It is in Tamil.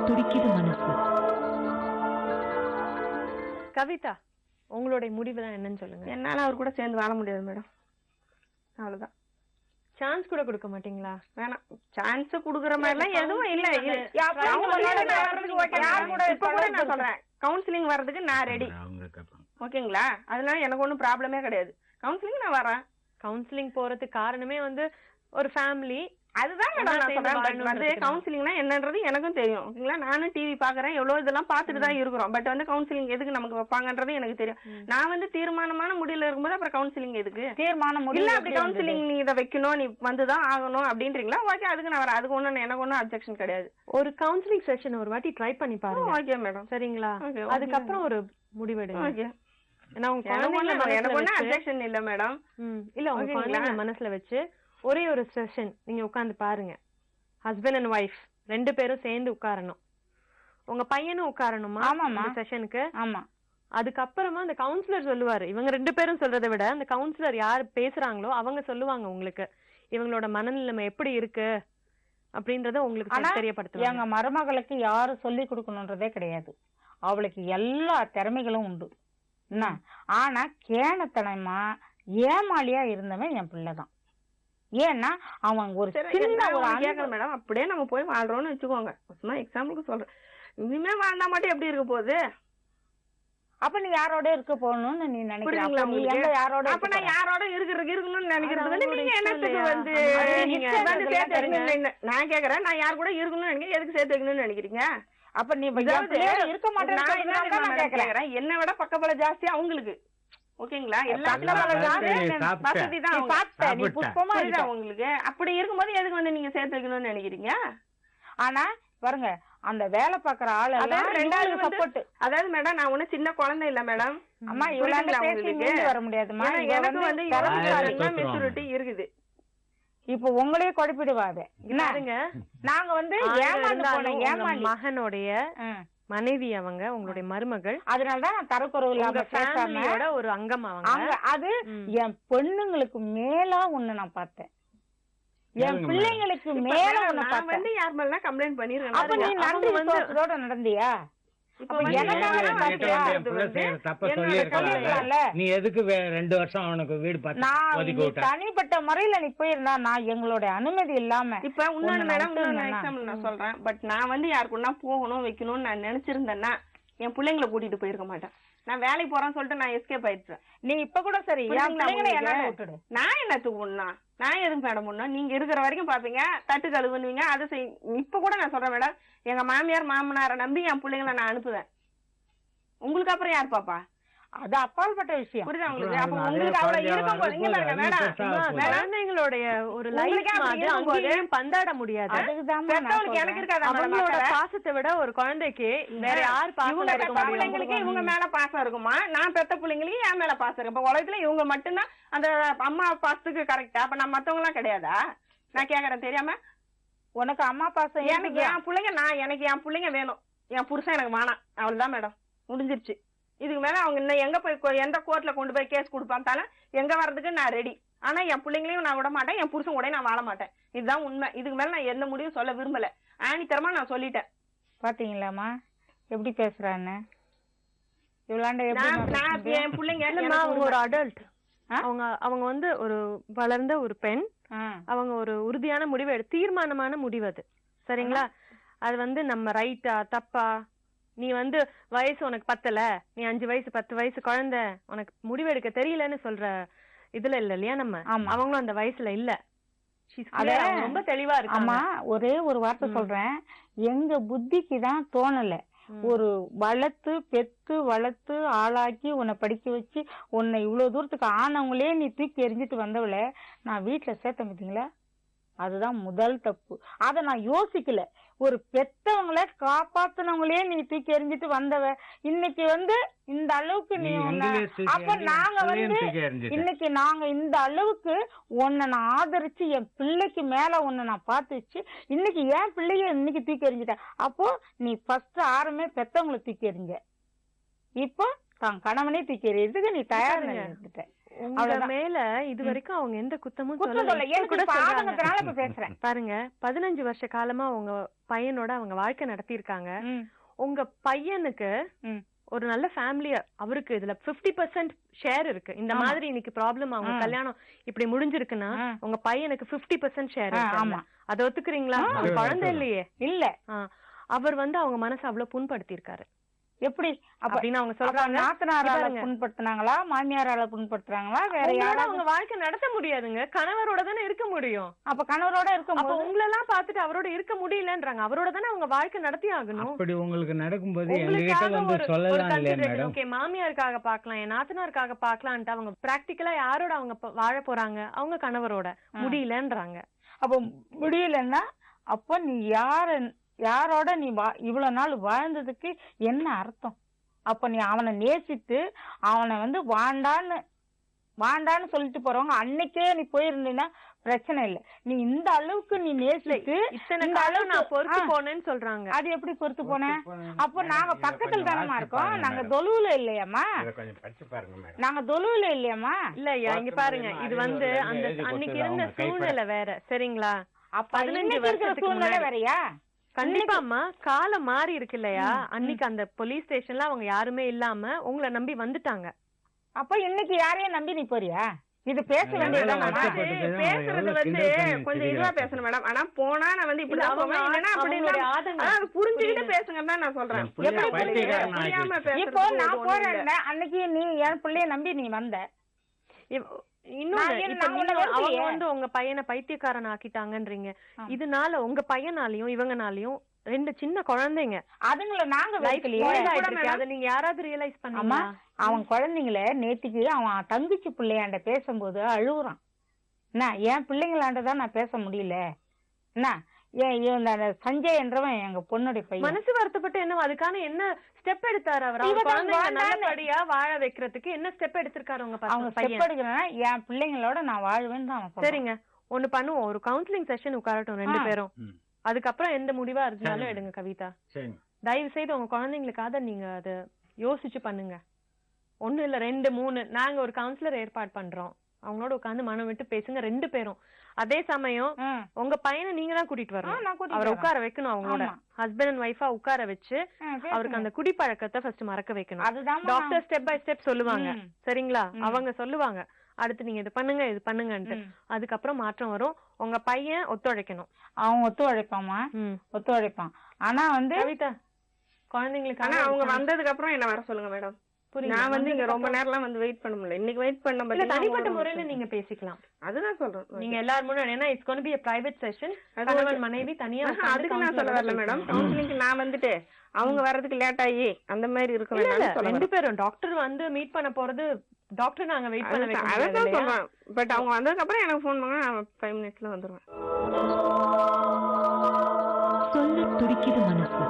துடிக்குது மனசு. கவிதா, உங்களுடைய முடிவுலாம் என்னன்னு சொல்லுங்க. என்னால அவர் கூட சேர்ந்து வாழ முடியாது மேடம். அவ்வளவுதான். சான்ஸ் கூட கொடுக்க மாட்டீங்களா? வேணாம், சான்ஸ் குடுக்குற மாதிரிலாம் எதுவும் இல்ல. நான் சொல்றேன், கவுன்சிலிங் வர்றதுக்கு நான் ரெடி. ஓகேங்களா? அதனால எனக்கு ஒன்றும் ப்ராப்ளமே கிடையாது. கவுன்சிலிங் நான் வரேன். கவுன்சிலிங் போறதுக்கு காரணமே வந்து ஒரு ஃபேமிலி. அதுதான் மேடம் நான் சொல்றேன். வந்து கவுன்சிலிங்னா என்னன்றது எனக்கும் தெரியும். ஓகேங்களா? நானும் டிவி பாக்குறேன், எவ்வளவு இதெல்லாம் பாத்துட்டு தான் இருக்கிறோம். பட் வந்து கவுன்சிலிங் எதுக்கு நமக்கு வைப்பாங்கன்றது எனக்கு தெரியும். நான் வந்து தீர்மானமான முடியல இருக்கும்போது அப்புறம் கவுன்சிலிங் எதுக்கு? தீர்மானம் முடியல, அப்படி கவுன்சிலிங் நீ இதை வைக்கணும், நீ வந்துதான் ஆகணும் அப்படின்றீங்களா? ஓகே, அதுக்கு நான் வரேன். அதுக்கு ஒண்ணு எனக்கு ஒன்னும் அப்செக்ஷன் கிடையாது. ஒரு கவுன்சிலிங் செஷன் ஒரு வாட்டி ட்ரை பண்ணி பாருங்க. ஓகே மேடம், சரிங்களா? அதுக்கப்புறம் ஒரு முடிவெடுங்க. ஓகே. எனக்கு ஒன்னும் அப்செக்ஷன் இல்ல மேடம். இல்ல, உங்க குழந்தைங்க மனசுல வச்சு ஒரே ஒரு செஷன் நீங்க உட்கார்ந்து பாருங்க. ஹஸ்பண்ட் அண்ட் ஒய்ஃப் 2 பேரும் சேர்ந்து உட்காரணும். உங்க பையனும் உட்காரணுமா அந்த செஷனுக்கு? ஆமா. அதுக்கப்புறமா அந்த கவுன்சிலர் சொல்லுவாரு. இவங்க 2 பேரும் சொல்றதை விட அந்த கவுன்சிலர் யாரு பேசுறாங்களோ அவங்க சொல்லுவாங்க உங்களுக்கு இவங்களோட மனநிலைமை எப்படி இருக்கு அப்படின்றத உங்களுக்கு தெரியப்படுத்துவாங்க. எங்க மருமகளுக்கு யாரும் சொல்லி கொடுக்கணும்ன்றதே கிடையாது. அவளுக்கு எல்லா திறமைகளும் உண்டு. என்ன, ஆனா கேணத்தனமா ஏமாளியா இருந்தவன் என் பிள்ளைதான். ஏன்னா அவன் ஒரு சின்ன ஒரு மேடம் அப்படியே நம்ம போய் வாழ்றோம்னு வச்சுக்கோங்க. சும்மா எக்ஸாம்பிளுக்கு சொல்றேன். இனிமே வாழ்ந்தா மட்டும் எப்படி இருக்க போகுது? அப்ப நீ யாரோட இருக்க போகணும்னு நீ நினைக்கிறீங்களா? அப்ப நான் யாரோட இருக்கணும்னு நினைக்கிறது வந்து நீங்க என்னத்துக்கு வந்து நான் கேக்குறேன். நான் யார் கூட இருக்கணும்னு நினைக்கிறேன், எதுக்கு சேர்த்து வைக்கணும்னு நினைக்கிறீங்க? அப்ப நீ இருக்க மாட்டேன். என்னை விட பக்கபல ஜாஸ்தி அவங்களுக்கு. ஓகேங்களா? உங்களுக்கு அப்படி இருக்கும்போது எதுக்கு வந்து நீங்க சேர்த்து வைக்கணும்னு நினைக்கிறீங்க? ஆனா பாருங்க, அந்த வேலை பாக்குற ஆளு ரெண்டாவது சப்போர்ட். அதாவது மேடம், நான் ஒண்ணு சின்ன குழந்தை இல்ல மேடம். அம்மா இவ்வளவு வர முடியாதுமா. எனக்கு வந்து மெச்சூரிட்டி இருக்குது. இப்ப உங்களே குழப்பிடுவாது. நாங்க வந்து மகனுடைய மனைவி அவங்க, உங்களுடைய மருமகள். அதனாலதான் நான் தரக்குறவு இல்லாம ஃபேமிலியோட ஒரு அங்கம் அவங்க. அது என் பெண்ணுங்களுக்கு மேலா ஒண்ணு நான் பார்த்தேன், என் பிள்ளைங்களுக்கு மேல ஒண்ணு பார்த்தேன். வந்து யார் மேல கம்ப்ளைண்ட் பண்ணிருக்கேன். அப்ப நீ நன்றி விசுவாசத்தோட நடந்தியா? நீ எதுக்கு 2 வருஷம் அவனுக்கு வீடு பார்த்து தனிப்பட்ட முறையில நீ போயிருந்தா நான் எங்களுடைய அனுமதி இல்லாம. இப்ப இன்னொன்னு மேடம், எக்ஸாம்பிள் நான் சொல்றேன். பட் நான் வந்து யாருக்குன்னா போகணும் வைக்கணும்னு நான் நினைச்சிருந்தேன்னா என் பிள்ளைங்களை கூட்டிட்டு போயிருக்க மாட்டேன். நான் வேலைக்கு போறேன்னு சொல்லிட்டு நான் எஸ்கேப் ஆயிடுறேன். நீ இப்ப கூட சரி, நான் என்னத்துக்கு ஒண்ணா, நான் எதுவும் மேடம் ஒண்ணா, நீங்க இருக்கிற வரைக்கும் பாப்பீங்க, தட்டு கழுவுனுவீங்க, அதை செய். இப்ப கூட நான் சொல்றேன் மேடம், எங்க மாமியார் மாமனாரை நம்பி என் பிள்ளைங்களை நான் அனுப்புவேன். உங்களுக்கு அப்புறம் யார் பாப்பா? அது அப்பாற்பட்ட விஷயம். புரியுதா உங்களுக்கு? அப்ப உங்களுக்கு அவ்வளவு இருக்கும் போது குழந்தைங்களுடைய ஒரு லைஃப் பந்தாட முடியாது. எனக்கு இருக்காது. அவங்களோட பாசத்தை விட ஒரு குழந்தைக்கு வேற யார் பிள்ளைங்களுக்கு இவங்க மேல பாசம் இருக்குமா? நான் பெத்த பிள்ளைங்களுக்கு என் மேல பாசம் இருக்கு. இப்ப உலகத்துல இவங்க மட்டும்தான் அந்த அம்மா பாசத்துக்கு கரெக்டா? அப்ப நான் மத்தவங்க எல்லாம் கிடையாதா? நான் கேக்குறேன் தெரியாம. உனக்கு அம்மா பாசம், எனக்கு என் பிள்ளைங்க, எனக்கு என் பிள்ளைங்க வேணும், என் புருஷன் எனக்கு வேணாம். அவ்வளவுதான் மேடம், முடிஞ்சிருச்சு. இதுக்கு மேல அவங்க இன்னும் எங்க போய் எந்த கோர்ட்ல கொண்டு போய் கேஸ் கொடுப்பாந்தாலும் எங்க வர்றதுக்கு நான் ரெடி. ஆனா என் பிள்ளைங்களையும் நான் விட மாட்டேன், என் புருஷன் கூட நான் வாழ மாட்டேன். இதுதான் உண்மை. இதுக்கு மேல நான் எந்த முடிவும் சொல்ல விரும்பல. ஆணித்தரமா நான் சொல்லிட்டேன். பாத்தீங்களாமா எப்படி பேசுறான்னு? என் பிள்ளைங்க ஒரு அடல்ட், அவங்க வந்து ஒரு வளர்ந்த ஒரு பெண். அவங்க ஒரு உறுதியான முடிவு, தீர்மானமான முடிவு அது. சரிங்களா? அது வந்து நம்ம ரைட்டா தப்பா, நீ வந்து வயசு உனக்கு பத்தல, நீ 5 வயசு 10 வயசு குழந்தை, உனக்கு முடிவெடுக்க தெரியலன்னு சொல்ற இதுல இல்ல இல்லையா நம்ம? அவங்களும் அந்த வயசுல இல்ல. ரொம்ப தெளிவா இருக்கு. ஆமா, ஒரே ஒரு வார்த்தை சொல்றேன், எங்க புத்திக்கு தான் தோணல. ஒரு வளர்த்து பெத்து வளர்த்து ஆளாக்கி உன்னை படிக்க வச்சு உன்னை இவ்வளவு தூரத்துக்கு ஆனவங்களே நீ தூக்கி எறிஞ்சிட்டு வந்தவள நான் வீட்டுல சேர்த்தேன் பார்த்தீங்களா? அதுதான் முதல் தப்பு. அத நான் யோசிக்கல. ஒரு பெத்தவங்களை காப்பாத்தினவங்களே நீ தூக்கி எறிஞ்சிட்டு வந்தவ இன்னைக்கு வந்து இந்த அளவுக்கு நீ அப்ப நாங்க வந்து இன்னைக்கு நாங்க இந்த அளவுக்கு உன்னை நான் ஆதரிச்சு என் பிள்ளைக்கு மேல உன்னை நான் பார்த்து வச்சு இன்னைக்கு என் பிள்ளைய இன்னைக்கு தூக்கி எறிஞ்சிட்டேன். அப்போ நீ ஃபர்ஸ்ட் ஆரம்பமே பெத்தவங்களை தூக்கி எறிஞ்ச, இப்போ தான் கணவனே தூக்கி எறியறதுக்கு நீ தயார் இருந்துட்ட. உங்க மேல இது வரைக்கும் அவங்க எந்த குத்தமும் பேசுறேன் பாருங்க. 15 வருஷ காலமா உங்க பையனோட அவங்க வாழ்க்கை நடத்திருக்காங்க. உங்க பையனுக்கு ஒரு நல்ல ஃபேமிலியா அவருக்கு இதுல 50% ஷேர் இருக்கு. இந்த மாதிரி இன்னைக்கு ப்ராப்ளம் அவங்க கல்யாணம் இப்படி முடிஞ்சிருக்குன்னா உங்க பையனுக்கு 50% ஷேர் இருக்கு. அத ஒத்துக்குறீங்களா? குழந்தை இல்லையே. இல்ல அவர் அவங்க மனசை அவ்வளவு புண்படுத்திருக்காரு. எப்படி அப்படின்னு அவங்க சொல்றாங்க. நாத்தனாரால புண்படுத்தினாங்களா, மாமியாரால புண்படுத்துறாங்களா, வேற யாராவது அவங்க வாழ்க்கை நடத்த முடியாதுங்க. கணவரோட தானே இருக்க முடியும். அப்ப கணவரோட இருக்கும் அப்ப உங்களெல்லாம் பாத்துட்டு அவரோட இருக்க முடியலன்றாங்க. அவரோட தானே அவங்க வாழ்க்கை நடத்தி ஆகணும். அப்படி உங்களுக்கு நடக்கும்போது எங்ககிட்ட வந்து சொல்லலாம் இல்லையா மேடம்? ஓகே, மாமியாருக்காக பாக்கலாம், என் நாத்தனாருக்காக பாக்கலான்ட்டு அவங்க பிராக்டிக்கலா யாரோட அவங்க வாழ போறாங்க? அவங்க கணவரோட. முடியலன்றாங்க. அப்ப முடியலன்னா அப்ப நீ யாரோட நீ இவ்வளவு நாள் வாழ்ந்ததுக்கு என்ன அர்த்தம்? அப்ப நீ அவனை நேசித்து அவனை வாண்டான்னு சொல்லிட்டு போறவங்க அன்னைக்கே நீ போயிருந்தீங்கன்னா பிரச்சனை இல்ல. நீ இந்த அளவுக்கு நீ நேசித்து இத்தனை காலம் நான் பொறுத்து போனேன்னு சொல்றாங்க. அது எப்படி பொறுத்து போனேன்? அப்போ நாங்க பக்கத்துல தானமா இருக்கோம். நாங்க தொழுவுல இல்லையாமா? நாங்க தொழுவுல இல்லையாமா? இல்லையா, இங்க பாருங்க. இது அந்த அன்னைக்கு இருந்த சூழ்நிலை வேற. சரிங்களா? 15 வருஷத்துக்கு சூழ்நிலை வேறயா? கண்டிப்பாமா. காலம் மாறி இருக்கு இல்லையா? அன்னைக்கு அந்த போலீஸ் ஸ்டேஷன்ல அவங்க யாருமே இல்லாம உங்களை நம்பி வந்துட்டாங்க. அப்ப இன்னைக்கு யாரையும் நம்பி நீ போறியா? இது பேச வேண்டியது பேசுறது கொஞ்சம் இதுவா பேசணும் மேடம். ஆனா போனா நான் இப்படி புரிஞ்சுக்கிட்டு பேசுங்கன்னு தான் நான் சொல்றேன். இப்போ நான் போறேன், அன்னைக்கு நீ என் பிள்ளைய நம்பி நீ வந்த. அவங்க உங்க பையனை பைத்தியக்காரன் ஆக்கிட்டாங்கன்றீங்க. இதனால உங்க பையனாலையும் இவங்கனாலையும் 2 சின்ன குழந்தைங்க அதுங்கள நாங்க அத நீங்க யாராவது ரியலைஸ் பண்ணாமா? அவன் குழந்தைங்கள நேத்திக்கு அவன் தங்கச்சி பிள்ளையாண்ட பேசும்போது அழுகுறான். என்ன என் பிள்ளைங்களாண்டதான் நான் பேச முடியல. என்ன சஞ்சய் என்றவன் எங்க பொண்ணுடைய பையன். மனசு வருத்தப்பட்டு என்ன அதுக்கான என்ன ஸ்டெப் எடுத்தாரு அவர்? நல்லபடியா வாழ வைக்கிறதுக்கு என்ன ஸ்டெப் எடுத்திருக்காரு அவங்க ஸ்டெப் எடுக்கிறேன்னா என் பிள்ளைங்களோட நான் வாழ்வேன்னு தான். சரிங்க, ஒண்ணு பண்ணுவோம். ஒரு கவுன்சிலிங் செஷன் உட்காரட்டும் 2 பேரும். அதுக்கப்புறம் எந்த முடிவா இருந்தாலும் எடுங்க கவிதா. தயவு செய்து உங்க குழந்தைங்களுக்காக நீங்க அத யோசிச்சு பண்ணுங்க. 1 இல்ல 2 3 நாங்க ஒரு கவுன்சிலர் ஏற்பாடு பண்றோம். அவங்களோட உட்காந்து மனம் விட்டு பேசுங்க 2 பேரும். அதே சமயம் உங்க பையனை நீங்க தான் கூட்டிட்டு வரணும். அவரை உட்கார வைக்கணும். அவங்களோட ஹஸ்பண்ட் அண்ட் ஒய்ஃபா உட்கார வச்சு அவருக்கு அந்த குடிப்பழக்கத்தை ஃபர்ஸ்ட் மறக்க வைக்கணும். டாக்டர் ஸ்டெப் பை ஸ்டெப் சொல்லுவாங்க. சரிங்களா? அவங்க சொல்லுவாங்க அடுத்து நீங்க இது பண்ணுங்க இது பண்ணுங்கன்ட்டு. அதுக்கப்புறம் மாற்றம் வரும். உங்க பையன் ஒத்துழைக்கணும். அவன் ஒத்துழைப்பாமா? ஒத்துழைப்பான். ஆனா கவிதா குழந்தைங்களுக்கு ஆனா அவங்க வந்ததுக்கு அப்புறம் என்ன வர சொல்லுங்க மேடம். நான் இங்க ரொம்ப நேரம்லாம் வெயிட் பண்ண முடியல. இன்னைக்கு வெயிட் பண்ண தனிப்பட்ட முறையில நீங்க பேசிக்கலாம். அதுதான் சொல்றேன். நீங்க எல்லாரும் முன்னாடி ஏன்னா it's gonna be a private session. கணவன் மனைவி தனியா அதுக்கு நான் சொல்ல வரல மேடம். கவுன்சிலிங்க்கு நான் வந்துட்டு அவங்க வர்றதுக்கு லேட் ஆகி அந்த மாதிரி இருக்க வேண்டாம். 2 பேரும் டாக்டர் மீட் பண்ண போறது டாக்டர் நாங்க வெயிட் பண்ண வைக்க முடியாது. அதான் சொல்றேன். பட் அவங்க வந்ததுக்கு அப்புறம் எனக்கு ஃபோன் பண்ணா நான் 5 மினிட்ஸ்ல வந்துருவேன். சொல்ல துடிக்குது மனசு.